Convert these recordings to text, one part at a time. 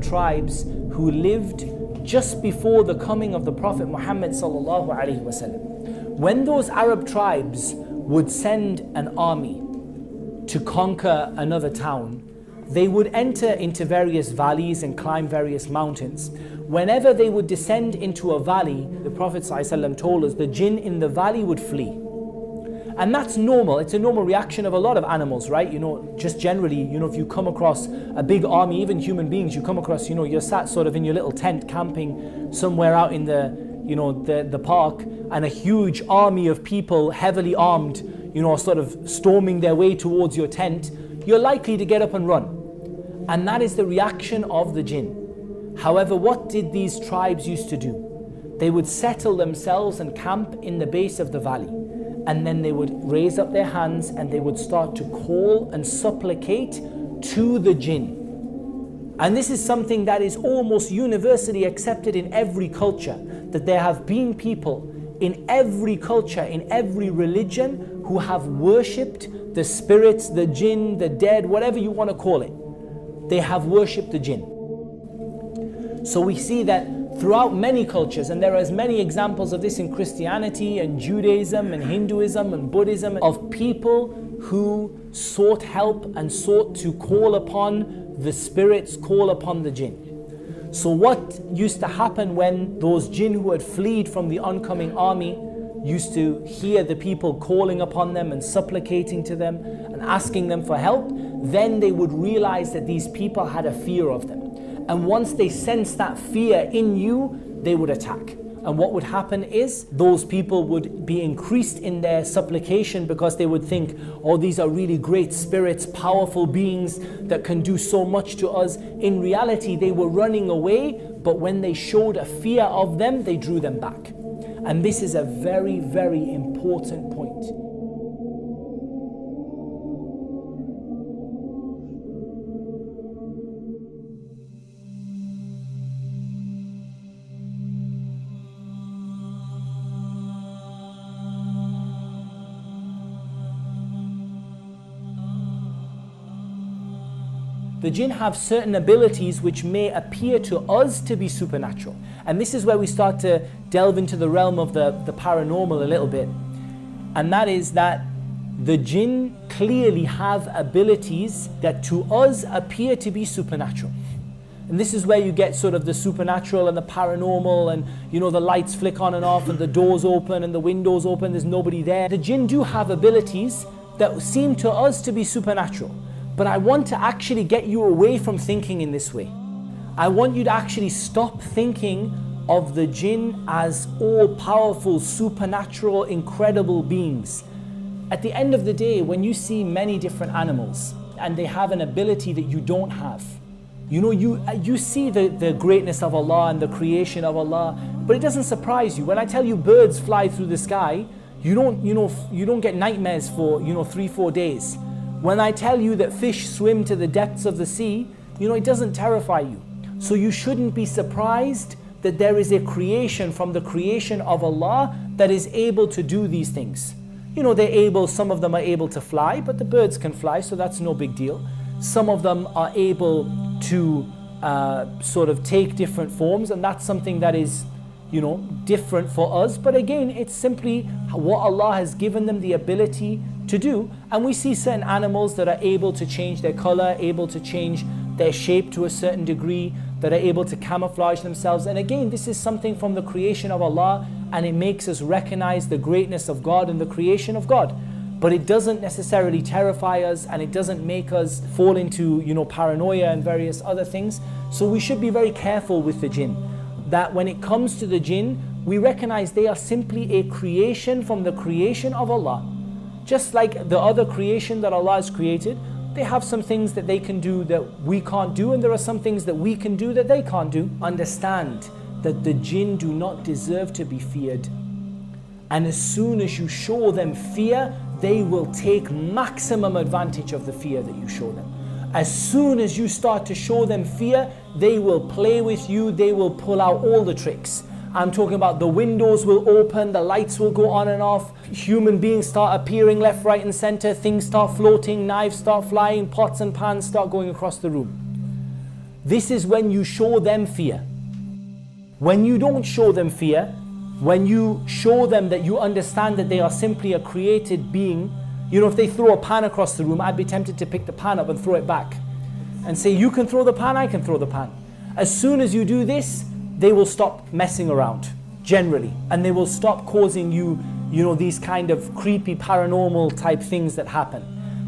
Arab tribes who lived just before the coming of the Prophet Muhammad sallallahu alaihi wasallam. When those Arab tribes would send an army to conquer another town, they would enter into various valleys and climb various mountains. Whenever they would descend into a valley, the Prophet ﷺ told us the jinn in the valley would flee. And that's normal. It's a normal reaction of a lot of animals, right? Just generally, if you come across a big army, even human beings, you come across, you're sat sort of in your little tent camping somewhere out in the park, and a huge army of people, heavily armed, sort of storming their way towards your tent, you're likely to get up and run. And that is the reaction of the jinn. However, what did these tribes used to do? They would settle themselves and camp in the base of the valley. And then they would raise up their hands and they would start to call and supplicate to the jinn. And this is something that is almost universally accepted in every culture, that there have been people in every culture, in every religion, who have worshipped the spirits, the jinn, the dead, whatever you want to call it. They have worshipped the jinn. So we see that throughout many cultures, and there are as many examples of this in Christianity and Judaism and Hinduism and Buddhism, of people who sought help and sought to call upon the spirits, call upon the jinn. So what used to happen when those jinn who had fled from the oncoming army used to hear the people calling upon them and supplicating to them and asking them for help, then they would realize that these people had a fear of them. And once they sensed that fear in you, they would attack. And what would happen is those people would be increased in their supplication, because they would think, oh, these are really great spirits, powerful beings that can do so much to us. In reality, they were running away, but when they showed a fear of them, they drew them back. And this is a very, very important point. The jinn have certain abilities which may appear to us to be supernatural. And this is where we start to delve into the realm of the paranormal a little bit. And that is that the jinn clearly have abilities that to us appear to be supernatural. And this is where you get sort of the supernatural and the paranormal, and the lights flick on and off and the doors open and the windows open, there's nobody there. The jinn do have abilities that seem to us to be supernatural. But I want to actually get you away from thinking in this way. I want you to actually stop thinking of the jinn as all-powerful, supernatural, incredible beings. At the end of the day, when you see many different animals and they have an ability that you don't have, you see the greatness of Allah and the creation of Allah, but it doesn't surprise you. When I tell you birds fly through the sky, you don't get nightmares for 3-4 days. When I tell you that fish swim to the depths of the sea, it doesn't terrify you. So you shouldn't be surprised that there is a creation from the creation of Allah that is able to do these things. Some of them are able to fly, but the birds can fly, so that's no big deal. Some of them are able to sort of take different forms, and that's something that is different for us. But again, it's simply what Allah has given them the ability to do. And we see certain animals that are able to change their color, able to change their shape to a certain degree, that are able to camouflage themselves. And again, this is something from the creation of Allah, and it makes us recognize the greatness of God and the creation of God. But it doesn't necessarily terrify us, and it doesn't make us fall into paranoia and various other things. So we should be very careful with the jinn, that when it comes to the jinn, we recognize they are simply a creation from the creation of Allah. Just like the other creation that Allah has created, they have some things that they can do that we can't do, and there are some things that we can do that they can't do. Understand that the jinn do not deserve to be feared. And as soon as you show them fear, they will take maximum advantage of the fear that you show them. As soon as you start to show them fear, they will play with you, they will pull out all the tricks. I'm talking about the windows will open, the lights will go on and off, human beings start appearing left, right and center, things start floating, knives start flying, pots and pans start going across the room. This is when you show them fear. When you don't show them fear, when you show them that you understand that they are simply a created being, you know, if they throw a pan across the room, I'd be tempted to pick the pan up and throw it back and say, you can throw the pan, I can throw the pan. As soon as you do this, they will stop messing around, generally, and they will stop causing you, you know, these kind of creepy paranormal type things that happen.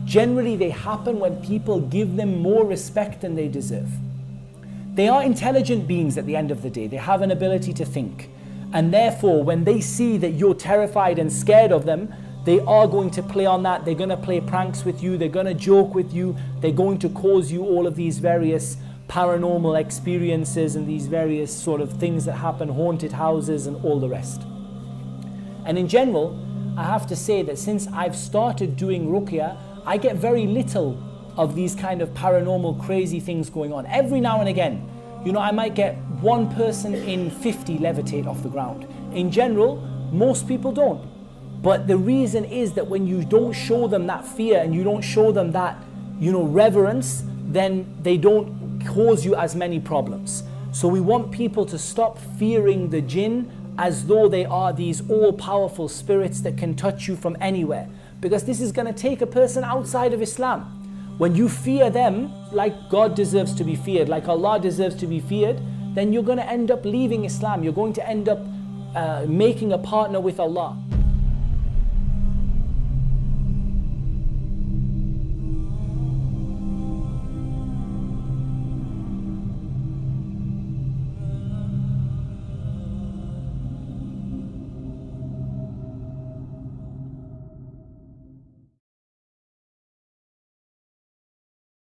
Generally, they happen when people give them more respect than they deserve. They are intelligent beings at the end of the day. They have an ability to think. And therefore, when they see that you're terrified and scared of them, they are going to play on that. They're going to play pranks with you. They're going to joke with you. They're going to cause you all of these various paranormal experiences and these various sort of things that happen, haunted houses and all the rest. And in general, I have to say that since I've started doing ruqya, I get very little of these kind of paranormal crazy things going on. Every now and again, you know, I might get one person in 50 levitate off the ground. In general, most people don't. But the reason is that when you don't show them that fear and you don't show them that, you know, reverence, then they don't cause you as many problems. So we want people to stop fearing the jinn as though they are these all-powerful spirits that can touch you from anywhere. Because this is going to take a person outside of Islam. When you fear them like God deserves to be feared, like Allah deserves to be feared, then you're going to end up leaving Islam. You're going to end up making a partner with Allah.